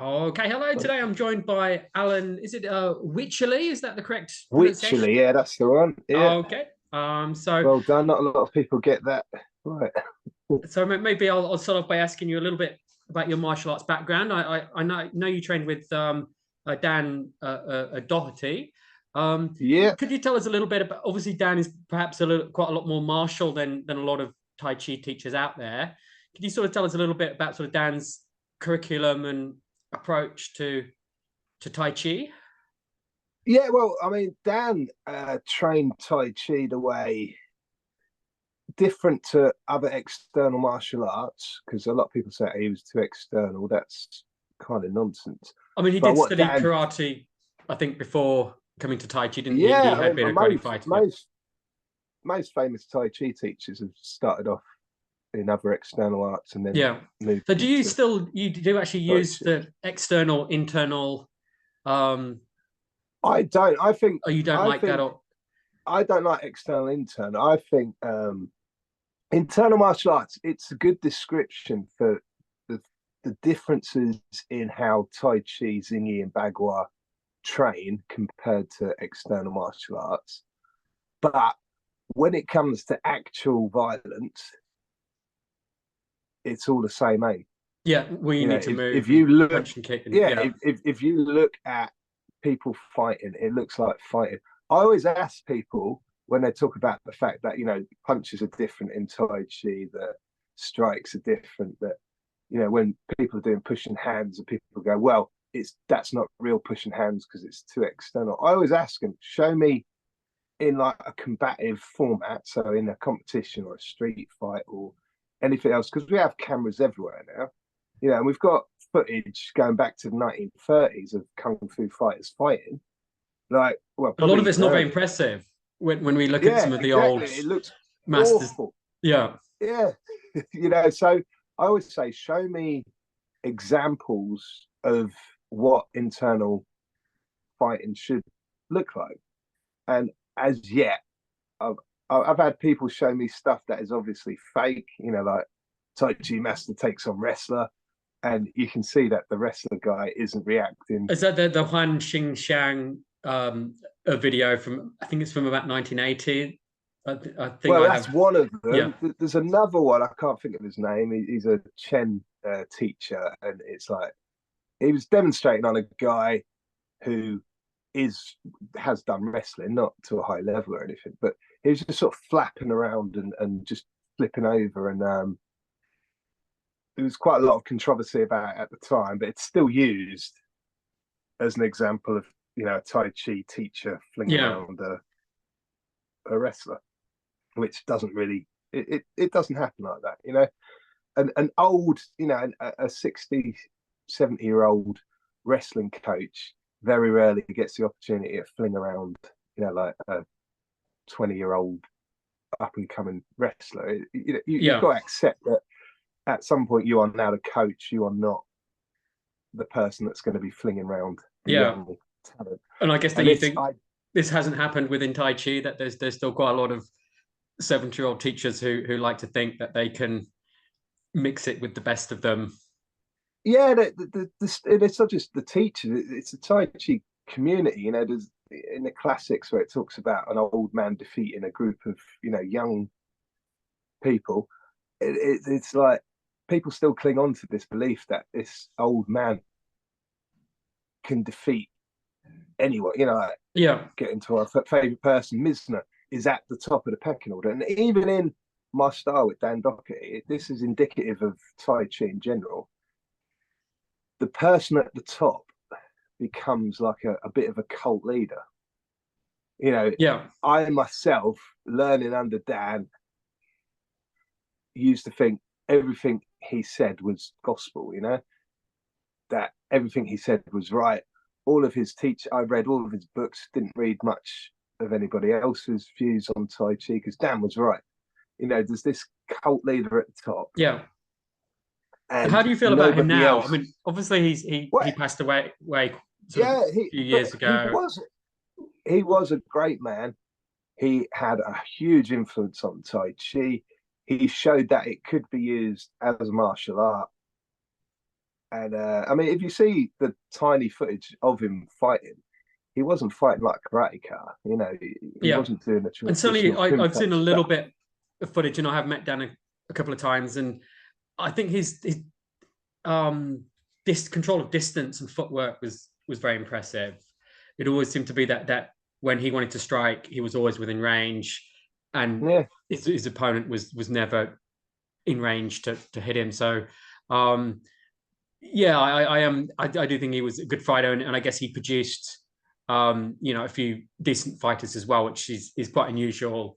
Okay, hello. Today I'm joined by Alan. Is it Wycherley? Is that the correct pronunciation? Wycherley, yeah, that's the one. Yeah, Okay. So well done. Not a lot of people get that right. maybe I'll start off by asking you a little bit about your martial arts background. I know you trained with Dan Doherty. Yeah, Could you tell us a little bit about? Obviously, Dan is perhaps quite a lot more martial than a lot of Tai Chi teachers out there. Could you sort of tell us a little bit about sort of Dan's curriculum and approach to Tai Chi? yeah. Well, I mean, Dan trained Tai Chi the way different to other external martial arts because a lot of people say he was too external. That's kind of nonsense. I mean, he But did what study Dan, karate, I think, before coming to Tai Chi, didn't he? He yeah, I had mean, been a karate fighter. Yeah. most famous Tai Chi teachers have started off in other external arts and then Yeah. moved So into you do actually Tai use Chi. the external, internal, um, I don't. or you don't I like that? think Or I don't like external internal. I think internal martial arts, it's a good description for the the differences in how Tai Chi, Xingyi, and Bagua train compared to external martial arts. But when it comes to actual violence, it's all the same aim. yeah, well, you You know, need to if move you and look, punch and kick, and yeah, yeah, if you look at people fighting, it looks like fighting. I always ask people when they talk about the fact that punches are different in Tai Chi, that strikes are different, that when people are doing pushing hands and people go, well, that's not real pushing hands because it's too external. I always ask them, show me in like a combative format, so in a competition or a street fight or anything else, because we have cameras everywhere now, and we've got footage going back to the 1930s of kung fu fighters fighting. Like, well, a lot probably of it's even not very earlier. impressive when we look at Yeah, some of the exactly. old It looks masters. awful. Yeah, Yeah, so I always say, show me examples of what internal fighting should look like. And as yet, I've I've had people show me stuff that is obviously fake. Like Tai Chi master takes on wrestler, and you can see that the wrestler guy isn't reacting. is that the Huan Xing Shang a video from? I think it's from about 1980. I think Well, I that's have. one of Yeah. them. There's another one. I can't think of his name. He's a Chen teacher, and it's like he was demonstrating on a guy who is has done wrestling, not to a high level or anything, but he was just sort of flapping around and just flipping over, and there was quite a lot of controversy about it at the time, but it's still used as an example of a Tai Chi teacher flinging Yeah. around a wrestler, which doesn't really it doesn't happen like that, an old, a 60, 70-year-old wrestling coach very rarely gets the opportunity to fling around, like a 20-year-old up and coming wrestler. You've Yeah. got to accept that at some point you are now the coach, you are not the person that's going to be flinging around the Yeah. young talent. And I guess that And you it's think I this hasn't happened within Tai Chi, that there's still quite a lot of 70-year-old teachers who like to think that they can mix it with the best of them. Yeah, it's not just the teachers; it's a Tai Chi community. There's in the classics where it talks about an old man defeating a group of young people. It's like people still cling on to this belief that this old man can defeat anyone. Like Yeah. get into our favorite person, Misner is at the top of the pecking order, and even in my style with Dan Doherty, this is indicative of Tai Chi in general. The person at the top becomes like a bit of a cult leader. Yeah. I myself, learning under Dan, used to think everything he said was gospel, that everything he said was right. All of his I read all of his books, didn't read much of anybody else's views on Tai Chi because Dan was right. There's this cult leader at the top Yeah. How and do you feel about him nobody now? I else. mean, obviously he Well, passed away sort of yeah, a few years ago. he was a great man. He had a huge influence on Tai Chi. He showed that it could be used as a martial art. And I mean, if you see the tiny footage of him fighting, he wasn't fighting like a karate car. You know, he Yeah. wasn't doing the And certainly traditional I've seen a Kumite little stuff. bit of footage, and I have met Dan a couple of times, and I think his this control of distance and footwork was very impressive. It always seemed to be that when he wanted to strike, he was always within range, and Yeah, his opponent was never in range to hit him. So yeah, I do think he was a good fighter, and I guess he produced a few decent fighters as well, which is quite unusual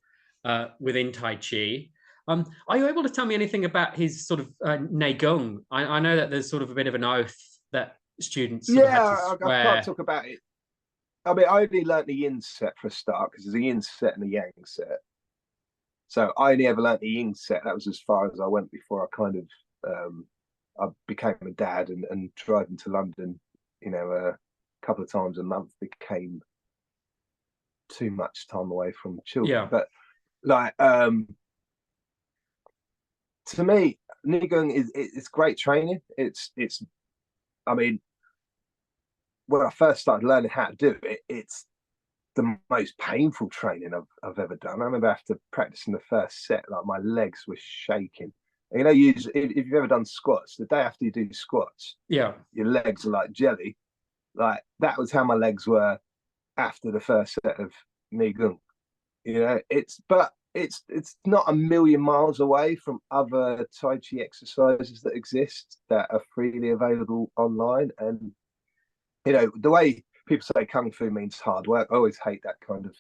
within Tai Chi. Are you able to tell me anything about his sort of Neigong? I know that there's sort of a bit of an oath that students sort of had to yeah, I can't swear. talk about it. I mean, I only learnt the yin set for a start because there's a yin set and a yang set. So I only ever learnt the yin set. That was as far as I went before I kind of I became a dad and driving to London, a couple of times a month became too much time away from children. Yeah, But like to me, Neigong it's great training. It's I mean, when I first started learning how to do it, it's the most painful training I've ever done. I remember after practicing the first set, like my legs were shaking. And, if you've ever done squats, the day after you do squats, yeah. your legs are like jelly. Like that was how my legs were after the first set of Neigong. It's not a million miles away from other Tai Chi exercises that exist that are freely available online. And the way people say kung fu means hard work, I always hate that It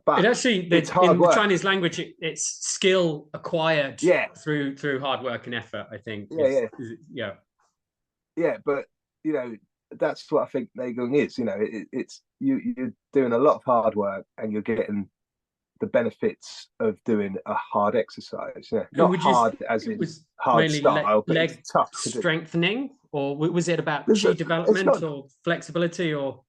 but actually it's hard in the work. Chinese language, it's skill acquired Yeah, through hard work and effort. I think yeah, yeah, yeah. yeah. But that's what I think Neigong is. It's you're doing a lot of hard work and you're getting the benefits of doing a hard exercise. Yeah, And not would you hard as it in was hard mainly style, but it's leg tough to do. strengthening, or was it about There's chi it's development not. or flexibility, or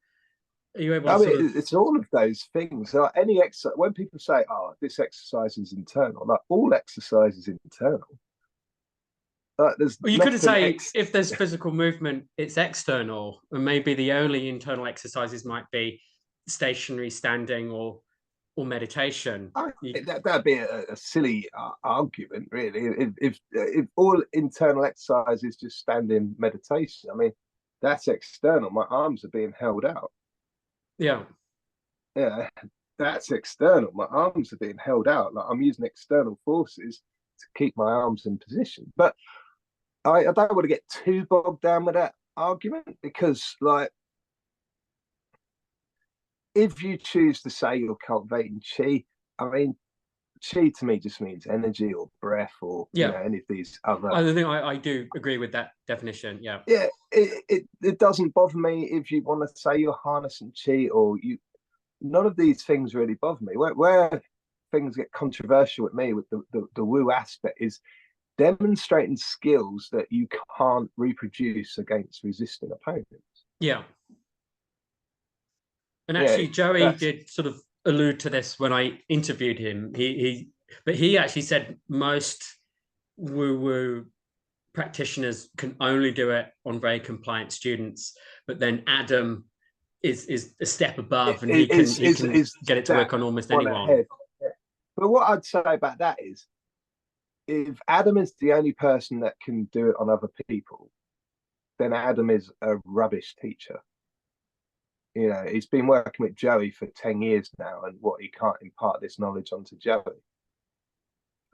are you able to I mean, sort of it's all of those things. Like any exercise, when people say, "Oh, this exercise is internal," like all exercise is internal. There's well, you could nothing say ex. if there's physical movement, it's external, and maybe the only internal exercises might be stationary standing or meditation. That'd be a silly argument, really. If all internal exercise is just standing meditation, I mean, that's external. My arms are being held out. Yeah. Yeah, that's external. My arms are being held out. Like I'm using external forces to keep my arms in position. But I don't want to get too bogged down with that argument because, like, if you choose to say you're cultivating chi, I mean, chi to me just means energy or breath or Yeah. any of these other. I think I do agree with that definition. Yeah. Yeah, it doesn't bother me if you want to say you're harnessing chi or you. None of these things really bother me. Where things get controversial with me with the woo aspect is demonstrating skills that you can't reproduce against resisting opponents. Yeah. And Yeah, actually, Joey that's did sort of allude to this when I interviewed him. But he actually said most woo woo practitioners can only do it on very compliant students. But then Adam is a step above, and he can is get it to that work on almost one anyone. ahead. Yeah. But what I'd say about that is, if Adam is the only person that can do it on other people, then Adam is a rubbish teacher. He's been working with Joey for 10 years now, and what he can't impart this knowledge onto Joey.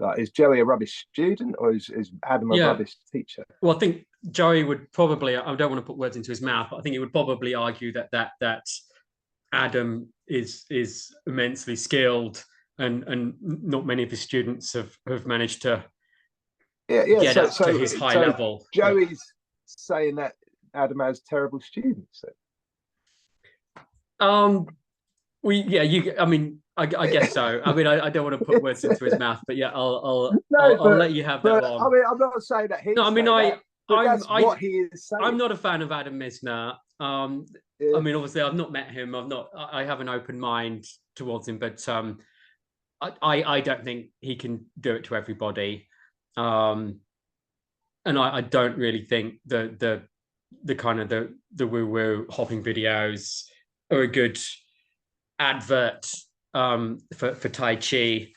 Like, is Joey a rubbish student or is Adam a Yeah. rubbish teacher? Well, I think Joey would probably. I don't want to put words into his mouth, but I think he would probably argue that Adam is immensely skilled, and not many of his students have managed to Yeah, yeah. get So up to so his high so level. Yeah. Joey's saying that Adam has terrible students. Um. I mean, I guess so. I mean, I don't want to put words into his mouth, but yeah, No, I'll let you have that but I one. mean, I'm not saying that No, I he's mean, saying that, but that's what he is I'm saying. not a fan of Adam Misner. I Yeah. mean, obviously, I've not met him. I have an open mind towards him, but I don't think he can do it to everybody. Um, and I don't really think the kind of the woo woo hopping videos are a good advert for Tai Chi.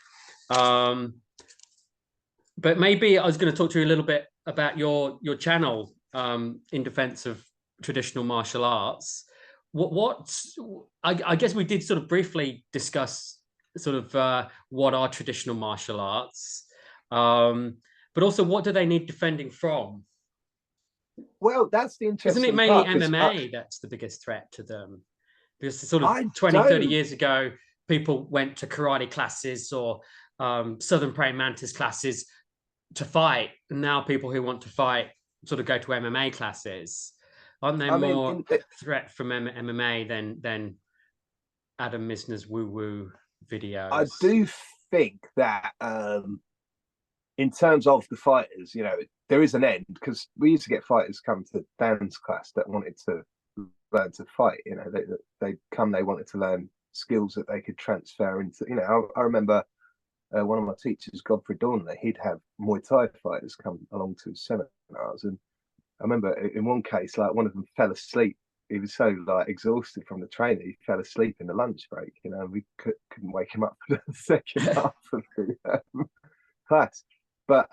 But maybe I was going to talk to you a little bit about your channel in defense of traditional martial arts. I guess we did sort of briefly discuss sort of what are traditional martial arts, but also what do they need defending from? Well, that's the Isn't it interesting mainly part because MMA that's the biggest threat to them? Because sort of I 20, 30 don't. years ago, people went to karate classes or Southern Praying Mantis classes to fight. And now people who want to fight sort of go to MMA classes. Aren't they I mean, more threat from MMA than Adam Misner's woo-woo I videos? do think that in terms of the fighters, you know, there is an end because we used to get fighters come to dance class that wanted to learn to fight. You know, they come, they wanted to learn skills that they could transfer into. You know, I remember one of my teachers, Godfrey Dornley, he'd have Muay Thai fighters come along to his seminars, and I remember in one case, like one of them fell asleep. He was so like exhausted from the training, he fell asleep in the lunch break. You know, we couldn't wake him up for the second half of the class. But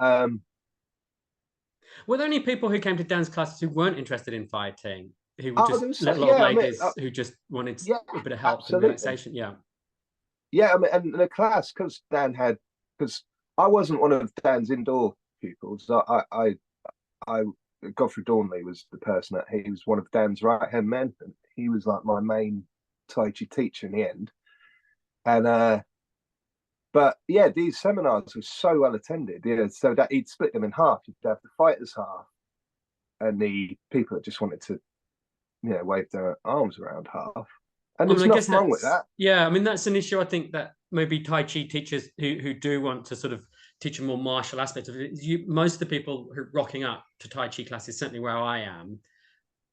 Were there any people who came to dance classes who weren't interested in fighting, who were I was just going to say, little old yeah, I mean, ladies who just wanted yeah, a bit of help and absolutely, relaxation? Yeah. yeah. I mean, and the class because Dan had because I wasn't one of Dan's indoor pupils. I Godfrey Dornley was the person that he was one of Dan's right hand men, and he was like my main Tai Chi teacher in the end. And but yeah, these seminars were so well attended, you know, so that he'd split them in half. You'd have the fighters half and the people that just wanted to, you know, wave their arms around half. And I mean, there's I guess nothing wrong with that's that. yeah. I mean, that's an issue. I think that maybe Tai Chi teachers who do want to sort of teach a more martial aspect of it. Most of the people who are rocking up to Tai Chi classes, certainly where I am,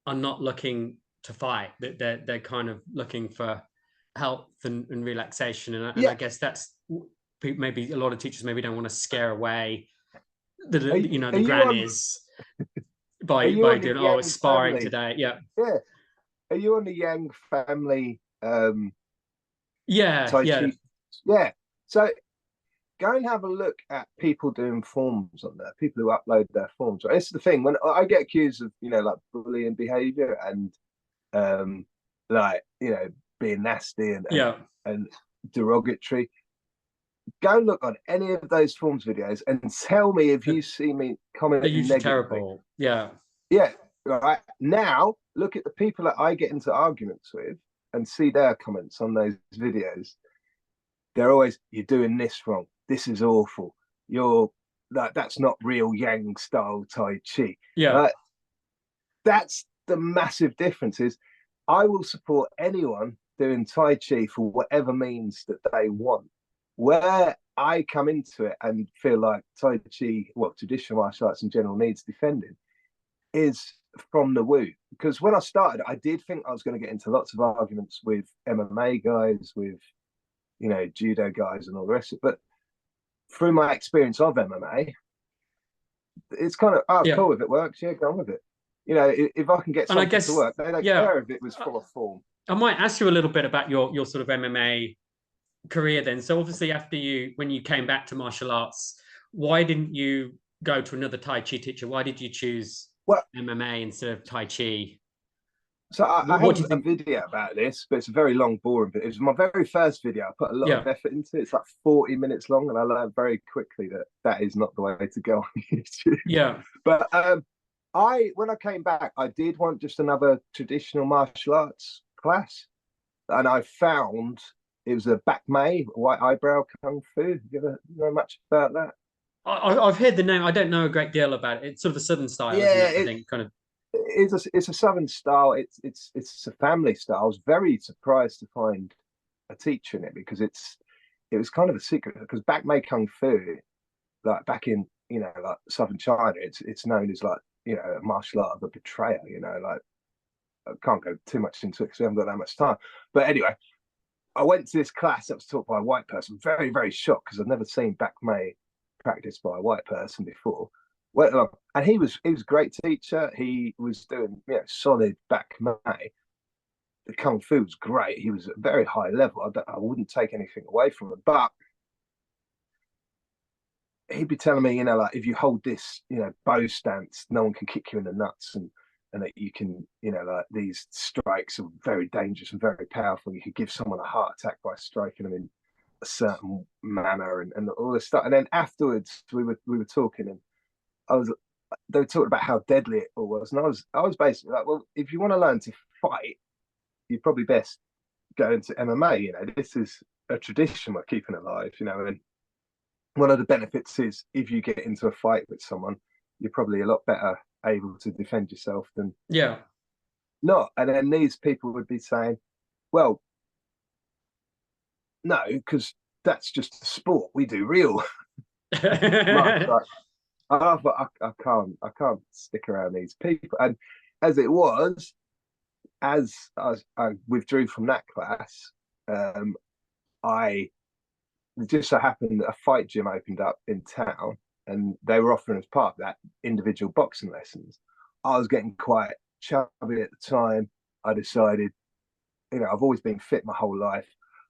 are not looking to fight. They're kind of looking for health and relaxation. And Yeah. I guess that's maybe a lot of teachers maybe don't want to scare away the Are, the are you on grannies are you by on the doing Yang sparring family? today. Yeah, Yeah. Are you on the Yang family yeah, Tai yeah, Chi? Yeah. So go and have a look at people doing forms on there, people who upload their forms. Right? It's the thing when I get accused of, you know, like bullying behavior and like, you know, being nasty yeah. and derogatory. Go and look on any of those forms videos and tell me if you see me They're commenting usually negatively. terrible. Yeah. Yeah, right. Now look at the people that I get into arguments with and see their comments on those videos. They're always, you're doing this wrong. This is awful. You're like, that's not real Yang style Tai Chi. Yeah. Right? That's the massive difference is I will support anyone doing Tai Chi for whatever means that they want. Where I come into it and feel like Tai Chi, well, traditional martial arts in general needs defending is from the woo. Because when I started, I did think I was going to get into lots of arguments with MMA guys, with, you know, judo guys and all the rest of it. But through my experience of MMA, it's kind of, oh, Yeah. cool. If it works, yeah, go on with it. You know, if I can get And I something to guess, work, they don't yeah, care if it was from a form. I might ask you a little bit about your sort of MMA career then. So obviously after when you came back to martial arts, why didn't you go to another Tai Chi teacher? Why did you choose Well, MMA instead of Tai Chi? so I What have do you a think? video about this, but it's a very long, boring video. It was my very first video. I put a lot of Yeah. effort into it. It's like 40 minutes long, and I learned very quickly that that is not the way to go on YouTube. Yeah. But when I came back, I did want just another traditional martial arts class, and I found it was a Back May white eyebrow kung fu. You ever know much about that? I've heard the name. I don't know a great deal about it. It's sort of a southern style, isn't Yeah, it? I think kind of. it's a southern style. It's a family style. I was very surprised to find a teacher in it because it was kind of a secret because Back May Kung Fu, like back in, you know, like southern China, it's known as like, you know, a martial art of a betrayer. You know, like I can't go too much into it because we haven't got that much time. But anyway, I went to this class that was taught by a white person. Very shocked because I've never seen Back May practiced by a white person before. went along, and he was a great teacher. He was doing solid back May. The kung fu was great. He was at a very high level. I wouldn't take anything away from him, but he'd be telling me, like if you hold this, bow stance, no one can kick you in the nuts, and that you can, like these strikes are very dangerous and very powerful. You could give someone a heart attack by striking them in a certain manner, and all this stuff. And then afterwards, we were talking, and they were talking about how deadly it all was, and I was basically like, well, if you want to learn to fight, you're probably best go into MMA. This is a tradition we're keeping alive. And one of the benefits is if you get into a fight with someone, you're probably a lot better able to defend yourself than not. And then these people would be saying, well, no, because that's just the sport. We do real. I can't stick around these people. And as it was, as I withdrew from that class, I just so happened that a fight gym opened up in town, and they were offering as part of that individual boxing lessons. I was getting quite chubby at the time. I decided, I've always been fit my whole life.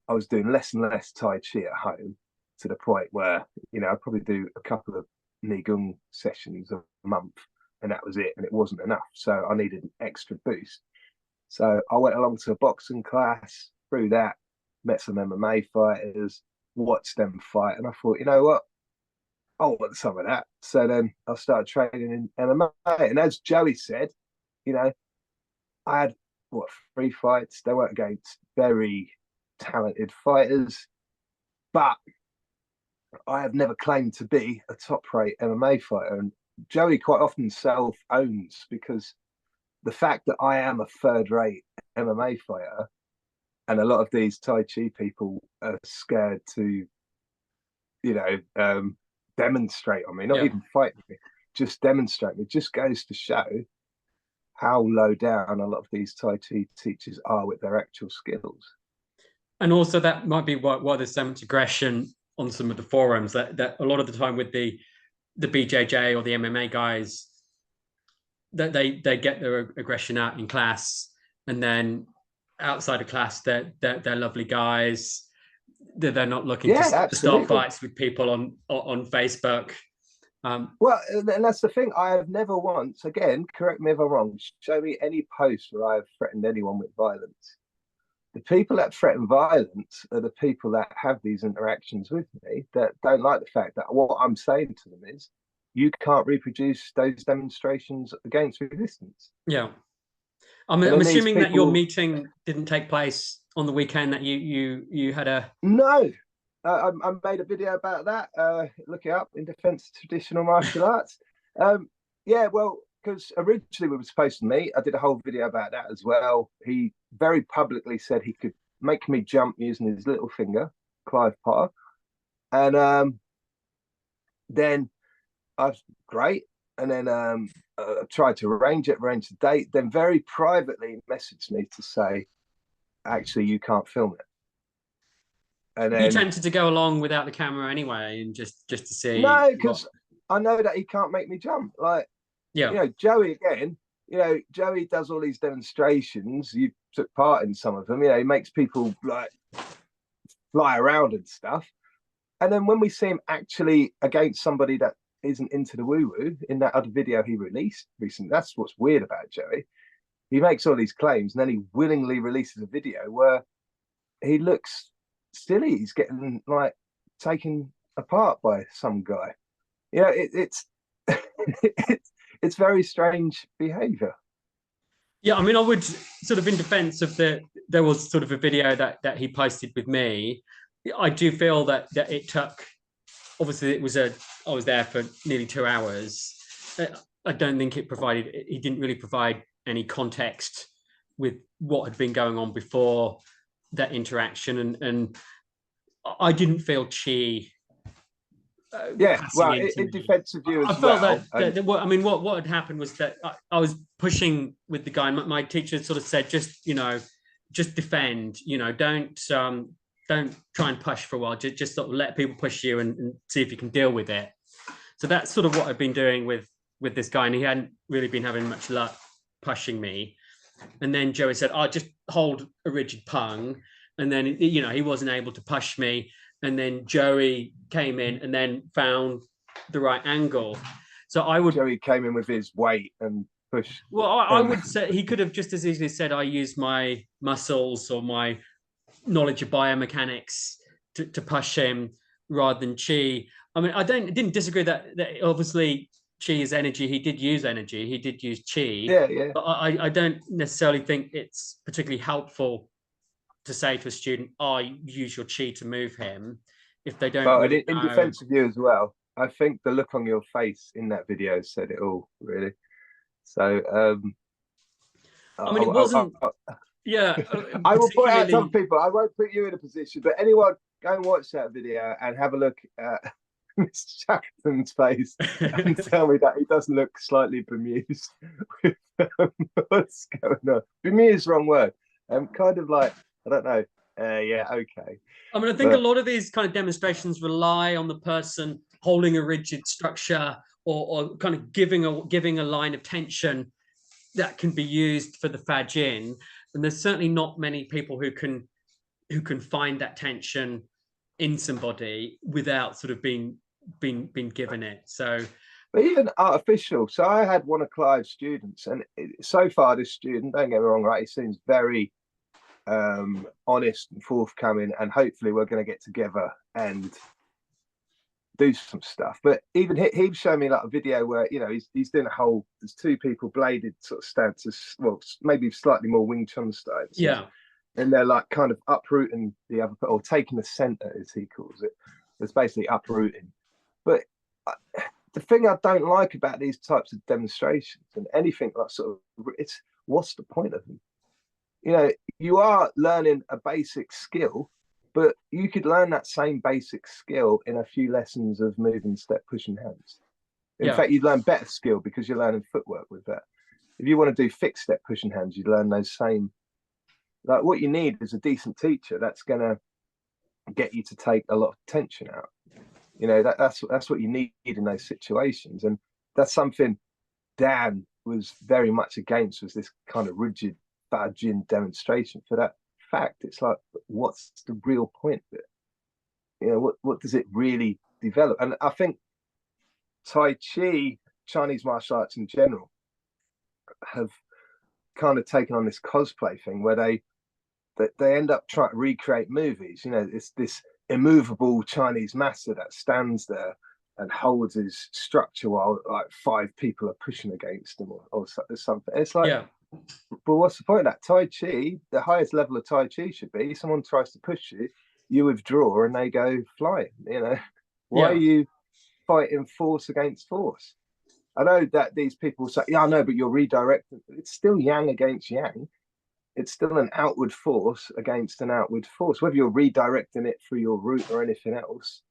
I was doing less and less Tai Chi at home, to the point where, I'd probably do a couple of Neigong sessions a month, and that was it. And it wasn't enough. So I needed an extra boost. So I went along to a boxing class. Through that, met some MMA fighters, watched them fight, and I thought, you know what? I want some of that. So then I started training in MMA. And as Joey said, I had 3 fights. They weren't against very talented fighters, but I have never claimed to be a top-rate MMA fighter. And Joey quite often self-owns, because the fact that I am a third-rate MMA fighter, and a lot of these Tai Chi people are scared to, demonstrate on me, not even fight me, just demonstrate me, just goes to show how low down a lot of these Tai Chi teachers are with their actual skills. And also that might be why there's so much aggression on some of the forums, that a lot of the time with the BJJ or the MMA guys, that they get their aggression out in class, and then outside of class they're lovely guys. They're not looking to start fights with people on Facebook. Well, and that's the thing. I have never once, again, correct me if I'm wrong, show me any post where I have threatened anyone with violence. The people that threaten violence are the people that have these interactions with me, that don't like the fact that what I'm saying to them is, you can't reproduce those demonstrations against resistance. Yeah. I'm assuming that your meeting didn't take place on the weekend, that you had a... No. I made a video about that. Look it up, in defense of traditional martial arts. Because originally we were supposed to meet. I did a whole video about that as well. He very publicly said he could make me jump using his little finger, Clive Potter. And then I was great. And then I tried to arrange the date. Then very privately messaged me to say, actually, you can't film it. And then, you tempted to go along without the camera anyway, and just to see? No, because I know that he can't make me jump. Joey again. Joey does all these demonstrations. You took part in some of them. He makes people like fly around and stuff. And then when we see him actually against somebody that isn't into the woo-woo, in that other video he released recently, that's what's weird about Joey. He makes all these claims, and then he willingly releases a video where he looks silly. He's getting taken apart by some guy. It's it's very strange behavior. Yeah, I mean, I would sort of, in defense of there was sort of a video that he posted with me. I do feel that it took, obviously I was there for nearly 2 hours. I don't think he didn't really provide any context with what had been going on before that interaction, and I didn't feel Chi. In defense of you as well. I felt what had happened was that I was pushing with the guy. My teacher sort of said, just defend. Don't try and push for a while. Just sort of let people push you and see if you can deal with it. So that's sort of what I've been doing with with this guy, and he hadn't really been having much luck pushing me. And then Joey said, "Oh, just hold a rigid pung," and then he wasn't able to push me. And then Joey came in and then found the right angle. So Joey came in with his weight and pushed. Well, I would say he could have just as easily said, "I use my muscles or my knowledge of biomechanics to push him," rather than chi. I mean, didn't disagree that obviously chi is energy. He did use energy. He did use chi. Yeah. But I don't necessarily think it's particularly helpful to say to a student, "Oh, use your chi to move him," if they don't. Well, really in defense of you as well, I think the look on your face in that video said it all, really. So, I mean, it wasn't. Yeah, I will point out some people. I won't put you in a position, but anyone go and watch that video and have a look at Mr. Shackleton's face and tell me that he doesn't look slightly bemused with what's going on. Bemused, wrong word. Kind of like, I don't know. Yeah, okay. I mean, I think a lot of these kind of demonstrations rely on the person holding a rigid structure or kind of giving a line of tension that can be used for the fajin. And there's certainly not many people who can find that tension in somebody without sort of being given it. So, but even artificial. So I had one of Clive's students, and so far this student, don't get me wrong, right? He seems very honest and forthcoming, and hopefully we're going to get together and do some stuff. But even he showed me like a video where he's doing a whole, there's two people bladed sort of stances, well maybe slightly more Wing Chun styles, and they're like kind of uprooting the other, or taking the center as he calls it. It's basically uprooting. But the thing I don't like about these types of demonstrations and anything like sort of, it's what's the point of them? You are learning a basic skill, but you could learn that same basic skill in a few lessons of moving, step, pushing hands. In fact, you'd learn better skill because you're learning footwork with that. If you want to do fixed step, pushing hands, you'd learn those same. Like what you need is a decent teacher that's going to get you to take a lot of tension out. That's what you need in those situations, and that's something Dan was very much against, was this kind of rigid Bajin demonstration. For that fact, it's like, what's the real point of it? What does it really develop? And I think Tai Chi, Chinese martial arts in general, have kind of taken on this cosplay thing where they end up trying to recreate movies. It's this immovable Chinese master that stands there and holds his structure while like 5 people are pushing against him or something. It's like, but what's the point of that? Tai Chi, the highest level of Tai Chi should be someone tries to push you, you withdraw and they go flying. Why are you fighting force against force? I know that these people say, yeah, I know, but you're redirecting. It's still yang against yang. It's still an outward force against an outward force. Whether you're redirecting it through your route or anything else,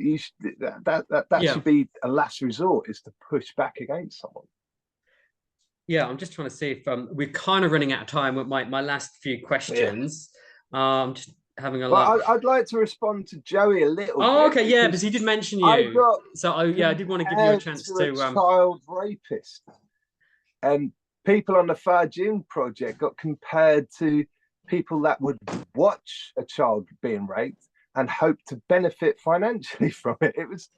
that should be a last resort, is to push back against someone. Yeah, I'm just trying to see if we're kind of running out of time with my last few questions. I'm just having a look. I'd like to respond to Joey a little bit. Okay, yeah, because he did mention you. I did want to give you a chance to a child rapist. And people on the Fajin project got compared to people that would watch a child being raped and hope to benefit financially from it. It was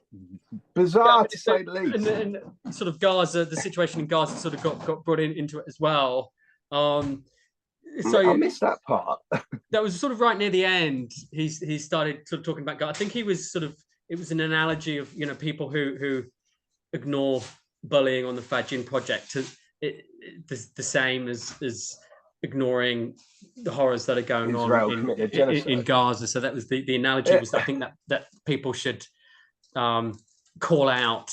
bizarre, to say the least. And sort of Gaza, the situation in Gaza sort of got brought into it as well. So I missed that part. That was sort of right near the end. He started sort of talking about Gaza. I think he was it was an analogy of people who ignore bullying on the Fajin project. The same as ignoring the horrors that are going on in Gaza. So that was the analogy. Was I think that people should call out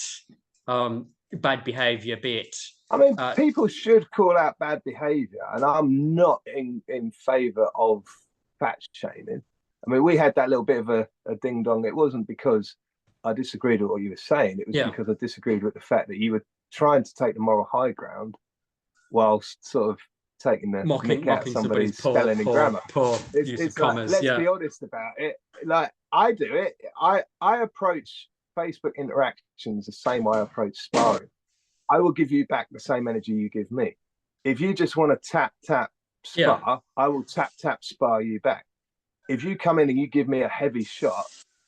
bad behavior, be it. I mean, people should call out bad behavior, and I'm not in favour of fat shaming. I mean, we had that little bit of a ding dong. It wasn't because I disagreed with what you were saying. It was because I disagreed with the fact that you were trying to take the moral high ground whilst sort of taking the mick out somebody's spelling and grammar. Use of commas. Let's be honest about it. Like, I do it. I approach Facebook interactions the same way I approach sparring. I will give you back the same energy you give me. If you just want to tap spar, I will tap spar you back. If you come in and you give me a heavy shot,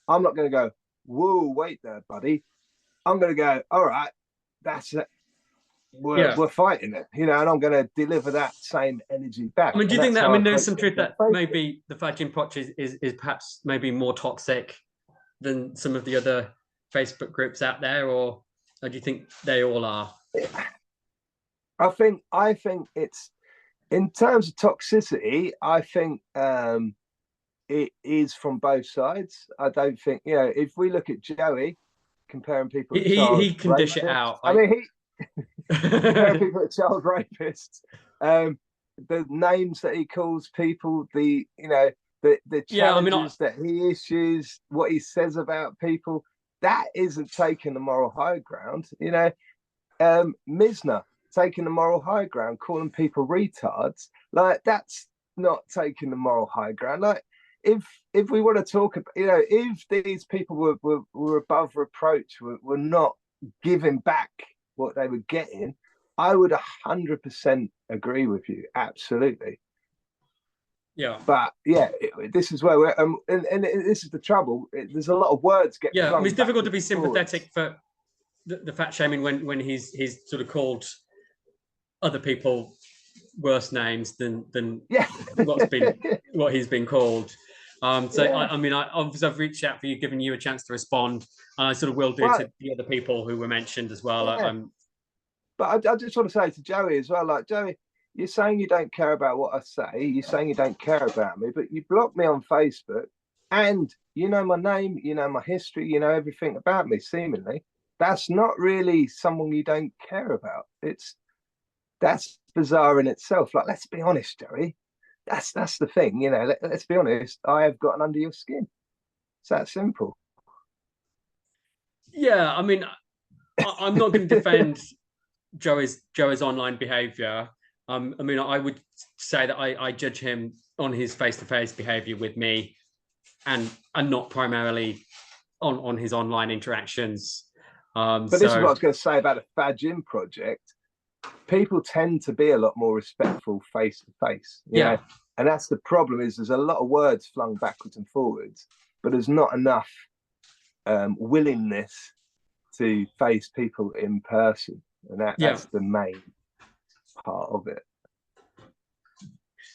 I'm not going to go, whoa, wait there, buddy. I'm going to go, all right, that's it. We're fighting it, and I'm going to deliver that same energy back. I mean, do you think that, I mean, there's some truth that maybe the Virgin Potch is perhaps maybe more toxic than some of the other Facebook groups out there, or do you think they all are? I think it's, in terms of toxicity, I think it is from both sides. I don't think, if we look at Joey comparing people to he can dish it out. I mean, comparing people to child rapists, the names that he calls people, the challenges that he issues, what he says about people, that isn't taking the moral high ground. Misner taking the moral high ground, calling people retards, like, that's not taking the moral high ground. Like, if we want to talk about, if these people were above reproach, were not giving back what they were getting, I would 100% agree with you, absolutely. Yeah, but this is where we're and this is the trouble. There's a lot of words get I mean, it's difficult to be sympathetic for the fat shaming when he's sort of called other people worse names than what he's been called. I mean, obviously I've reached out for you, giving you a chance to respond, and I sort of will do to the other people who were mentioned as well. But I just want to say to Joey as well, like, Joey, you're saying you don't care about what I say. You're saying you don't care about me, but you block me on Facebook, and you know my name, you know my history, you know everything about me, seemingly. That's not really someone you don't care about. That's bizarre in itself. Like, let's be honest, Joey. That's the thing, let's be honest. I have gotten under your skin. It's that simple. Yeah, I mean, I'm not going to defend Joey's online behavior. I mean, I would say that I judge him on his face-to-face behavior with me, and not primarily on his online interactions. But this is what I was going to say about the Fad Gym project. People tend to be a lot more respectful face-to-face. Yeah. And that's the problem, is there's a lot of words flung backwards and forwards, but there's not enough willingness to face people in person. And that's the main part of it.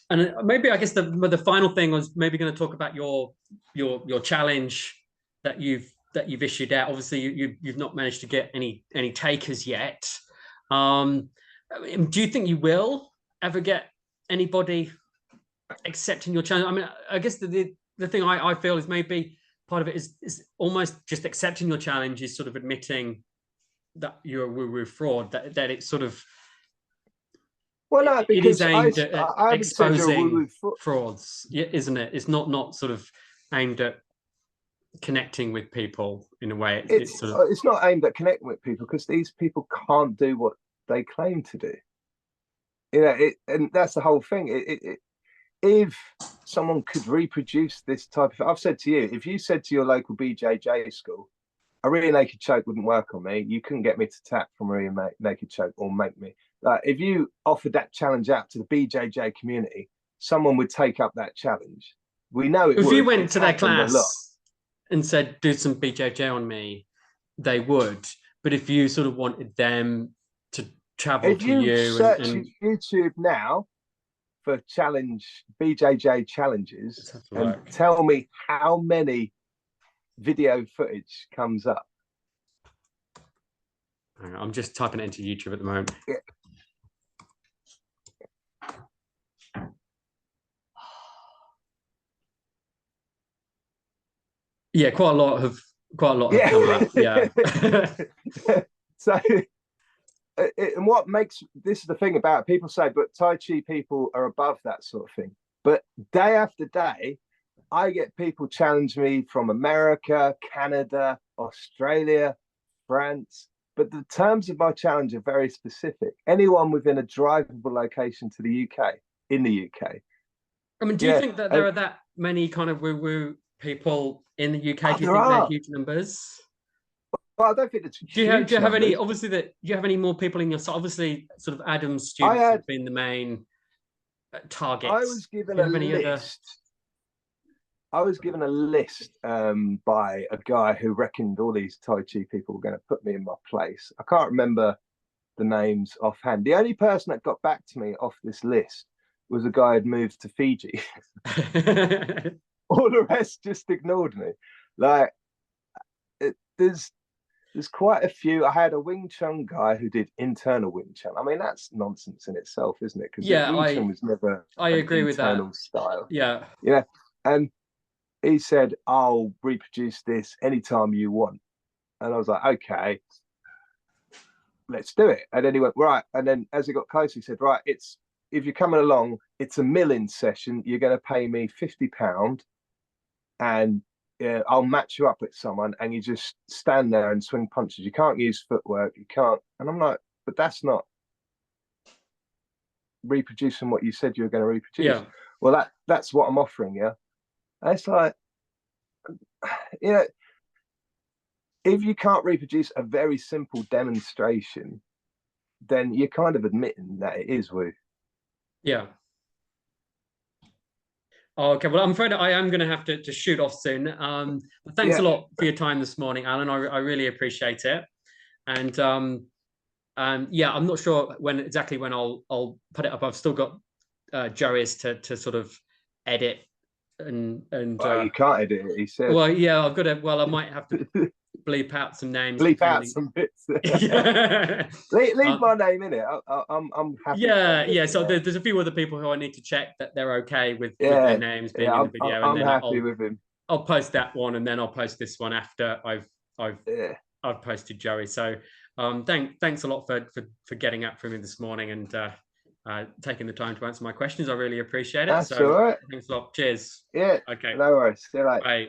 And maybe, I guess the final thing was maybe going to talk about your challenge that you've issued out. Obviously, you've not managed to get any takers yet. Do you think you will ever get anybody accepting your challenge? I mean, I guess the thing I feel is maybe part of it is almost just accepting your challenge is sort of admitting that you're a woo-woo fraud, that it's sort of, well, no, because it is aimed at exposing frauds, isn't it? It's not sort of aimed at connecting with people in a way. It's not aimed at connecting with people, because these people can't do what they claim to do. And that's the whole thing. If someone could reproduce this type of, I've said to you, if you said to your local BJJ school, a rear naked choke wouldn't work on me, you couldn't get me to tap from a rear naked choke or make me. If you offered that challenge out to the BJJ community, someone would take up that challenge. We know it. If you went to their class and said, do some BJJ on me, they would. But if you sort of wanted them to travel to you, search YouTube now for BJJ challenges, and tell me how many video footage comes up. I'm just typing it into YouTube at the moment. Yeah, quite a lot have come up. Yeah. So, and what makes this is the thing about it, people say, but Tai Chi people are above that sort of thing. But day after day, I get people challenge me from America, Canada, Australia, France. But the terms of my challenge are very specific. Anyone within a drivable location to the UK, in the UK. I mean, do you think that there are that many kind of woo-woo people in the UK? Do you think they're huge numbers? I don't think it's Do you have any, numbers. obviously, that do you have any more people in your, so obviously sort of Adam's I students had have been the main I targets. was given Do you a have any other? list. I was given a list by a guy who reckoned all these Tai Chi people were going to put me in my place. I can't remember the names offhand. The only person that got back to me off this list was a guy who'd moved to Fiji. All the rest just ignored me. Like there's quite a few. I had a Wing Chun guy who did internal Wing Chun. I mean, that's nonsense in itself, isn't it? Because Yeah, Wing Chun was never I an agree with that. internal style. Yeah. Yeah. And he said, I'll reproduce this anytime you want. And I was like, okay, let's do it. And then he went, right. And then as it got closer, he said, right, it's if you're coming along, it's a milling session. You're going to pay me £50 and I'll match you up with someone and you just stand there and swing punches. You can't use footwork. You can't. And I'm like, but that's not reproducing what you said you were going to reproduce. Yeah. Well, that's what I'm offering you. And it's like, you know, if you can't reproduce a very simple demonstration, then you're kind of admitting that it is woo. Yeah. Okay, well, I'm afraid I am going to have to shoot off soon. But thanks a lot for your time this morning, Alan. I really appreciate it. And yeah, I'm not sure exactly when I'll put it up. I've still got Joey's to sort of edit and well, you can't edit it. He said. Well, yeah, I've got to. Well, I might have to bleep out some names. Bleep out some bits. Yeah. leave my name in it. I'm happy. Yeah. So there's a few other people who I need to check that they're okay with their names being in the video. I'm happy with him. I'll post that one and then I'll post this one after I've posted Joey. So thanks a lot for getting up for me this morning and taking the time to answer my questions. I really appreciate it. That's all right. Thanks a lot. Cheers. Yeah. Okay. No worries. See you later. Bye.